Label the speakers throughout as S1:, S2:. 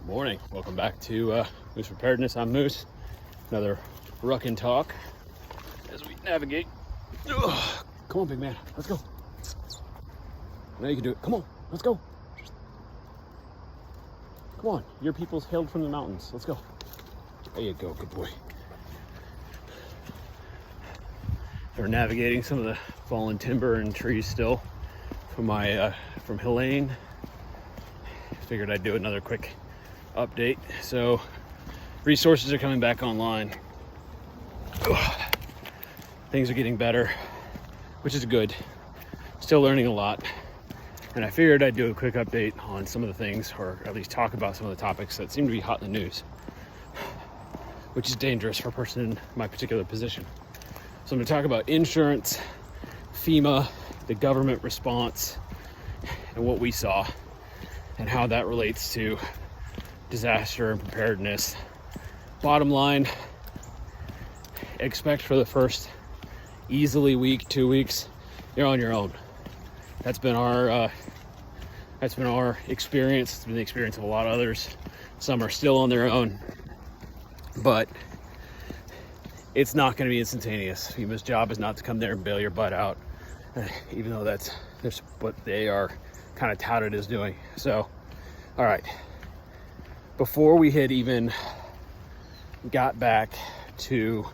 S1: Morning. Welcome back to Moose Preparedness. I'm Moose. Another ruck and talk as we navigate. Ugh. Come on, big man. Let's go. Now you can do it. Come on. Let's go. Come on. Your people's hailed from the mountains. Let's go. There you go. Good boy. We're navigating some of the fallen timber and trees still from from Helene. Figured I'd do another quick update. So resources are coming back online. Ugh. Things are getting better, which is good. Still learning a lot. And I figured I'd do a quick update on some of the things, or at least talk about some of the topics that seem to be hot in the news, which is dangerous for a person in my particular position. So I'm going to talk about insurance, FEMA, the government response, and what we saw, and how that relates to disaster and preparedness. Bottom line, expect for the first easily week, 2 weeks, you're on your own. That's been our experience. It's been the experience of a lot of others. Some are still on their own, but it's not going to be instantaneous. FEMA's job is not to come there and bail your butt out, even though that's what they are kind of touted as doing. So, all right. Before we had even got back to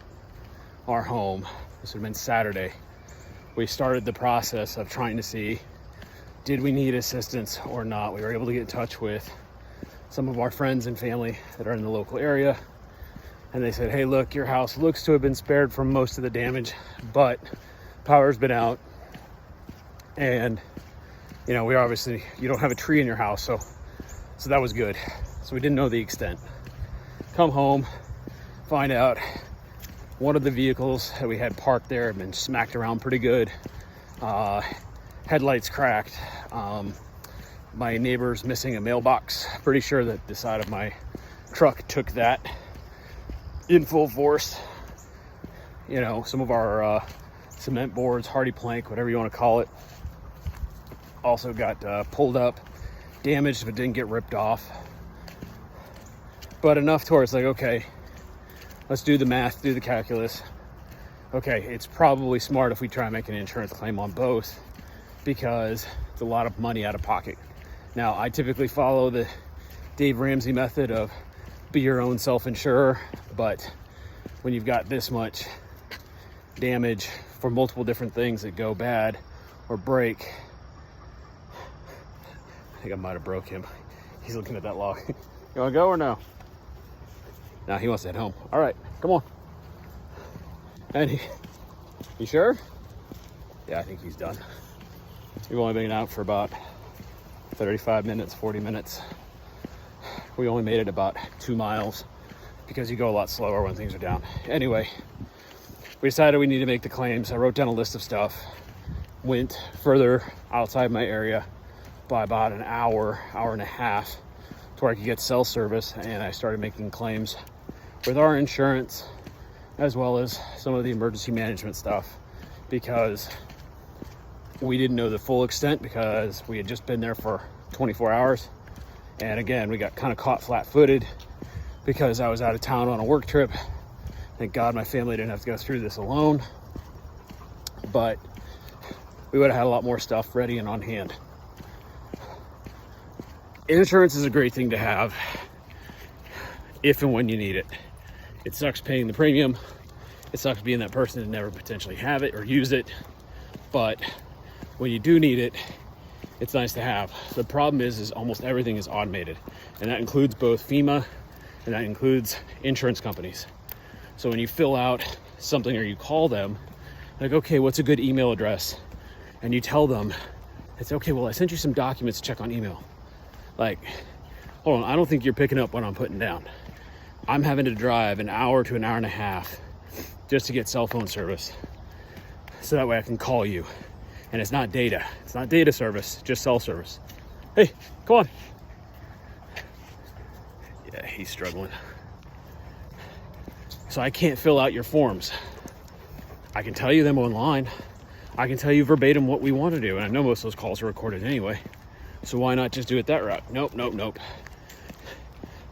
S1: our home, this would have been Saturday, we started the process of trying to see, did we need assistance or not? We were able to get in touch with some of our friends and family that are in the local area. And they said, hey, look, your house looks to have been spared from most of the damage, but power's been out. And, you know, you don't have a tree in your house. So that was good. So we didn't know the extent. Come home, find out one of the vehicles that we had parked there had been smacked around pretty good. Headlights cracked. My neighbor's missing a mailbox. Pretty sure that the side of my truck took that in full force. You know, some of our cement boards, hardy plank, whatever you want to call it, also got pulled up, damaged, but didn't get ripped off. But enough to where it's like, okay, let's do the math, do the calculus. Okay, it's probably smart if we try and make an insurance claim on both, because it's a lot of money out of pocket. Now, I typically follow the Dave Ramsey method of be your own self-insurer, but when you've got this much damage for multiple different things that go bad or break, I think I might have broke him. He's looking at that log. You want to go or no? No, he wants to head home. All right, come on. And you sure? Yeah, I think he's done. We've only been out for about 35 minutes, 40 minutes. We only made it about 2 miles because you go a lot slower when things are down. Anyway, we decided we need to make the claims. I wrote down a list of stuff, went further outside my area by about an hour and a half to where I could get cell service, and I started making claims with our insurance as well as some of the emergency management stuff, because we didn't know the full extent because we had just been there for 24 hours. And again, we got kind of caught flat-footed because I was out of town on a work trip. Thank God my family didn't have to go through this alone, but we would have had a lot more stuff ready and on hand. Insurance is a great thing to have if and when you need it. It sucks paying the premium. It sucks being that person to never potentially have it or use it. But when you do need it, it's nice to have. The problem is almost everything is automated. And that includes both FEMA and that includes insurance companies. So when you fill out something or you call them, like, okay, what's a good email address? And you tell them, it's okay, well, I sent you some documents to check on email. Like, hold on, I don't think you're picking up what I'm putting down. I'm having to drive an hour to an hour and a half just to get cell phone service, so that way I can call you. And it's not data. It's not data service, just cell service. Hey, come on. Yeah, he's struggling. So I can't fill out your forms. I can tell you them online. I can tell you verbatim what we want to do. And I know most of those calls are recorded anyway. So why not just do it that route? Nope.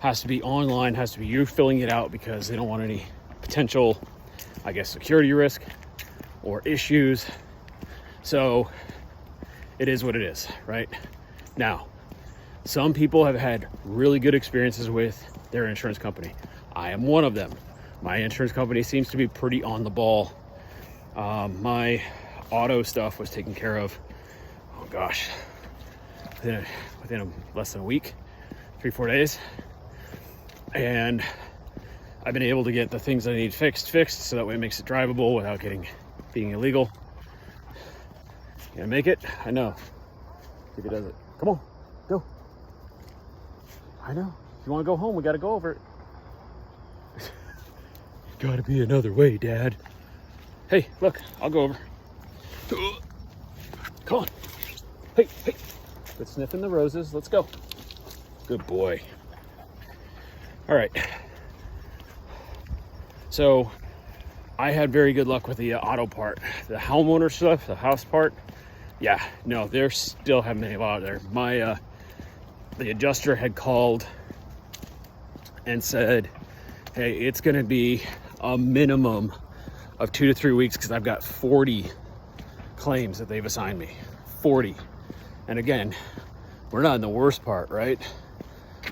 S1: has to be online, has to be you filling it out because they don't want any potential, I guess, security risk or issues. So it is what it is, right? Now, some people have had really good experiences with their insurance company. I am one of them. My insurance company seems to be pretty on the ball. My auto stuff was taken care of, oh gosh, within less than a week, 3-4 days. And I've been able to get the things I need fixed, so that way it makes it drivable without being illegal. You gonna make it? I know. If he does it. Come on, go. I know. If you want to go home, we got to go over it. Gotta be another way, Dad. Hey, look, I'll go over. Come on. Hey. Quit sniffing the roses. Let's go. Good boy. All right. So I had very good luck with the auto part. The homeowner stuff, the house part, yeah, no, there still haven't been a lot there. My the adjuster had called and said, hey, it's gonna be a minimum of 2 to 3 weeks because I've got 40 claims that they've assigned me. 40. And again, we're not in the worst part, right?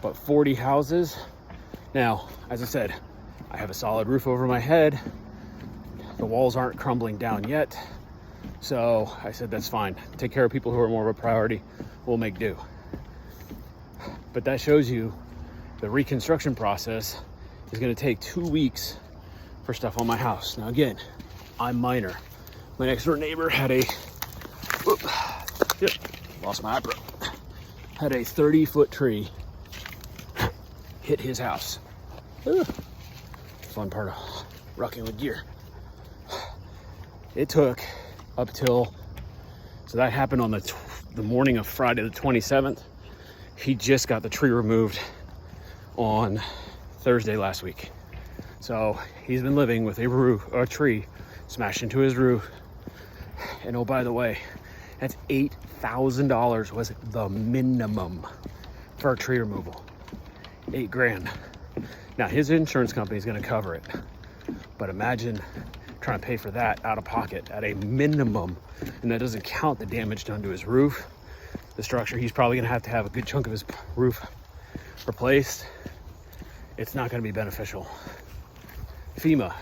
S1: But 40 houses. Now, as I said, I have a solid roof over my head. The walls aren't crumbling down yet. So I said, that's fine. Take care of people who are more of a priority. We'll make do. But that shows you the reconstruction process is going to take 2 weeks for stuff on my house. Now again, I'm minor. My next door neighbor had lost my eyebrow. Had a 30-foot tree hit his house. Fun part of rocking with gear. It took up till, so that happened on the morning of Friday the 27th. He just got the tree removed on Thursday last week. So he's been living with a tree smashed into his roof. And oh, by the way, that's $8,000 was the minimum for a tree removal. $8,000. Now his insurance company is going to cover it, but imagine trying to pay for that out of pocket at a minimum, and that doesn't count the damage done to his roof, the structure. He's probably going to have a good chunk of his roof replaced. It's not going to be beneficial. FEMA,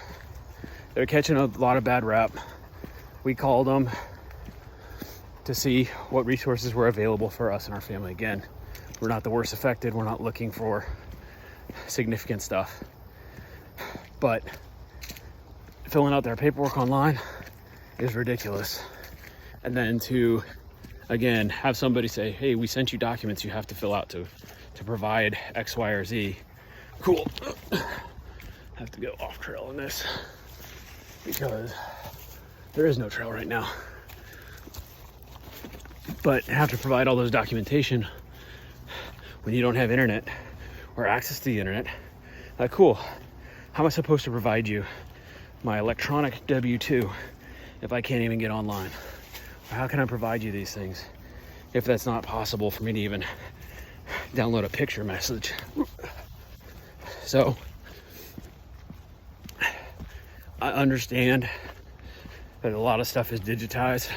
S1: they're catching a lot of bad rap. We called them to see what resources were available for us and our family. Again, we're not the worst affected. We're not looking for significant stuff, but filling out their paperwork online is ridiculous. And then to, again, have somebody say, hey, we sent you documents you have to fill out to provide X, Y, or Z. Cool. Have to go off trail on this because there is no trail right now. But have to provide all those documentation when you don't have internet or access to the internet. Like, cool. How am I supposed to provide you my electronic W-2 if I can't even get online? How can I provide you these things if that's not possible for me to even download a picture message? So I understand that a lot of stuff is digitized,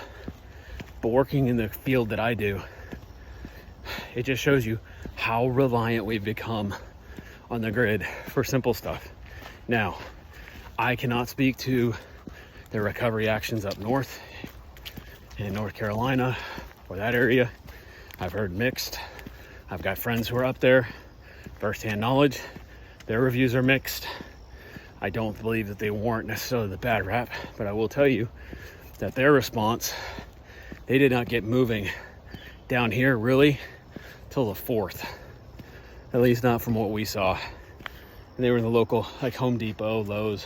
S1: but working in the field that I do, it just shows you how reliant we've become on the grid for simple stuff. Now, I cannot speak to the recovery actions up north in North Carolina or that area. I've heard mixed. I've got friends who are up there, firsthand knowledge. Their reviews are mixed. I don't believe that they warrant necessarily the bad rap, but I will tell you that their response, they did not get moving down here really till the 4th, at least not from what we saw. And they were in the local, like Home Depot, Lowe's,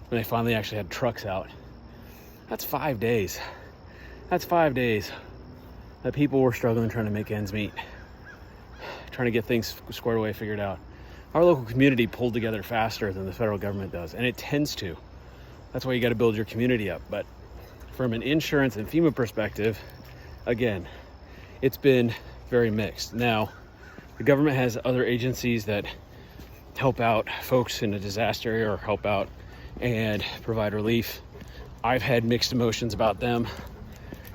S1: when they finally actually had trucks out. That's 5 days. That's 5 days that people were struggling trying to make ends meet, trying to get things squared away, figured out. Our local community pulled together faster than the federal government does, and it tends to. That's why you got to build your community up. But from an insurance and FEMA perspective, again, it's been very mixed. Now, the government has other agencies that help out folks in a disaster area or help out and provide relief. I've had mixed emotions about them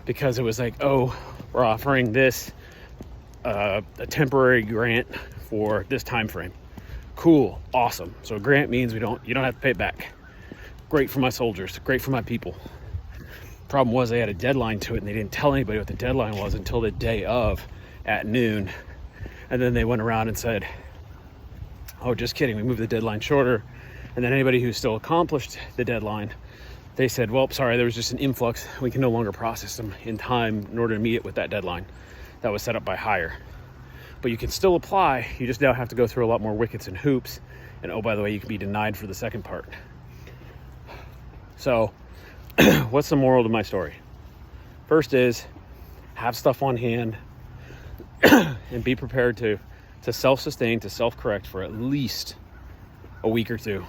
S1: because it was like, oh, we're offering this a temporary grant for this time frame. Cool, awesome. So a grant means you don't have to pay it back. Great for my soldiers, great for my people. Problem was they had a deadline to it and they didn't tell anybody what the deadline was until the day of at noon. And then they went around and said, oh, just kidding, we moved the deadline shorter. And then anybody who still accomplished the deadline, they said, well, sorry, there was just an influx. We can no longer process them in time in order to meet it with that deadline that was set up by hire. But you can still apply. You just now have to go through a lot more wickets and hoops. And oh, by the way, you can be denied for the second part. So what's the moral to my story? First is have stuff on hand and be prepared to self-sustain, to self-correct for at least a week or two.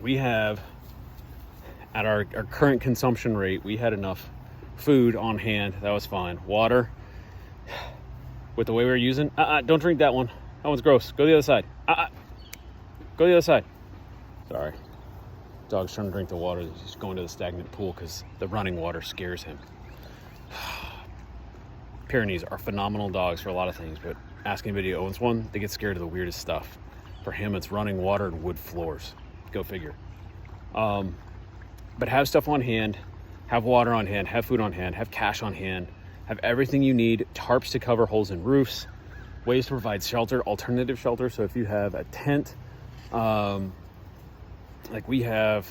S1: We have, at our current consumption rate, we had enough food on hand. That was fine. Water, with the way we were using, don't drink that one. That one's gross. Go the other side. Go the other side. Sorry. Dog's trying to drink the water. He's going to the stagnant pool because the running water scares him. Pyrenees are phenomenal dogs for a lot of things, but ask anybody who owns one, they get scared of the weirdest stuff. For him, it's running water and wood floors. Go figure. But have stuff on hand, have water on hand, have food on hand, have cash on hand, have everything you need, tarps to cover holes in roofs, ways to provide shelter, alternative shelter. So if you have a tent, like we have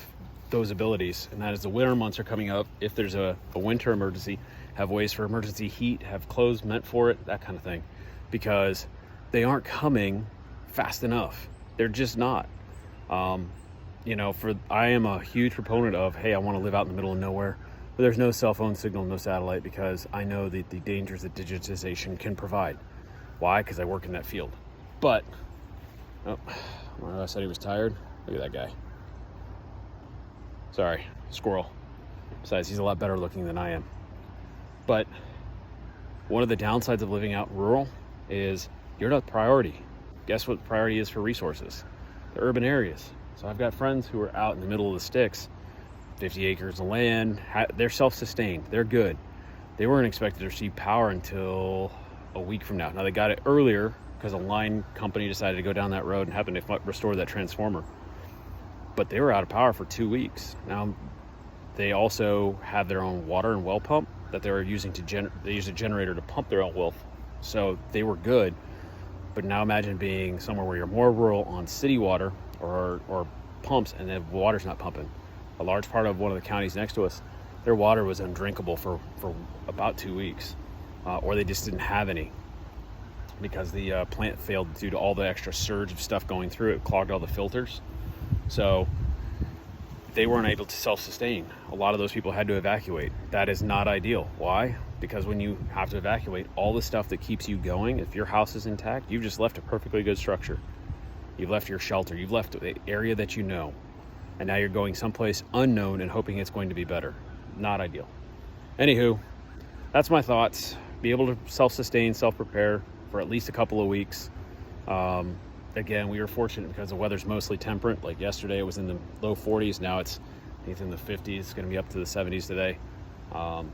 S1: those abilities, and that is the winter months are coming up. If there's a winter emergency, have ways for emergency heat, have clothes meant for it, that kind of thing, because they aren't coming fast enough. They're just not. I am a huge proponent of, hey, I want to live out in the middle of nowhere, but there's no cell phone signal, no satellite, because I know the dangers that digitization can provide. Why? Because I work in that field. But, I said he was tired. Look at that guy. Sorry, squirrel. Besides, he's a lot better looking than I am. But one of the downsides of living out rural is you're not priority. Guess what priority is for resources? The urban areas. So I've got friends who are out in the middle of the sticks, 50 acres of land. They're self-sustained. They're good. They weren't expected to receive power until a week from now. Now they got it earlier because a line company decided to go down that road and happened to restore that transformer. But they were out of power for 2 weeks. Now they also have their own water and well pump that they were using they use a generator to pump their own well. So they were good. But now imagine being somewhere where you're more rural on city water or pumps, and the water's not pumping. A large part of one of the counties next to us, their water was undrinkable for about 2 weeks, or they just didn't have any because the plant failed due to all the extra surge of stuff going through it, clogged all the filters. So they weren't able to self-sustain. A lot of those people had to evacuate. That is not ideal. Why? Because when you have to evacuate, all the stuff that keeps you going, if your house is intact, you've just left a perfectly good structure. You've left your shelter. You've left the area that you know. And now you're going someplace unknown and hoping it's going to be better. Not ideal. Anywho, that's my thoughts. Be able to self-sustain, self-prepare for at least a couple of weeks. Again, we were fortunate because the weather's mostly temperate. Like yesterday, it was in the low 40s. Now it's in the 50s. It's going to be up to the 70s today.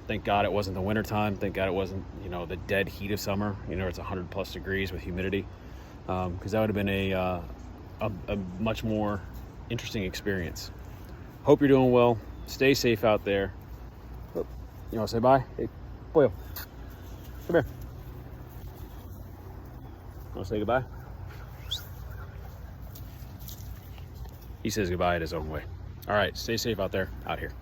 S1: Thank God it wasn't the winter time. Thank God it wasn't, the dead heat of summer. It's 100 plus degrees with humidity. Because that would have been a much more interesting experience. Hope you're doing well. Stay safe out there. Oh, you want to say bye? Hey, Boyle, come here. Want to say goodbye? He says goodbye in his own way. All right, stay safe out there, out here.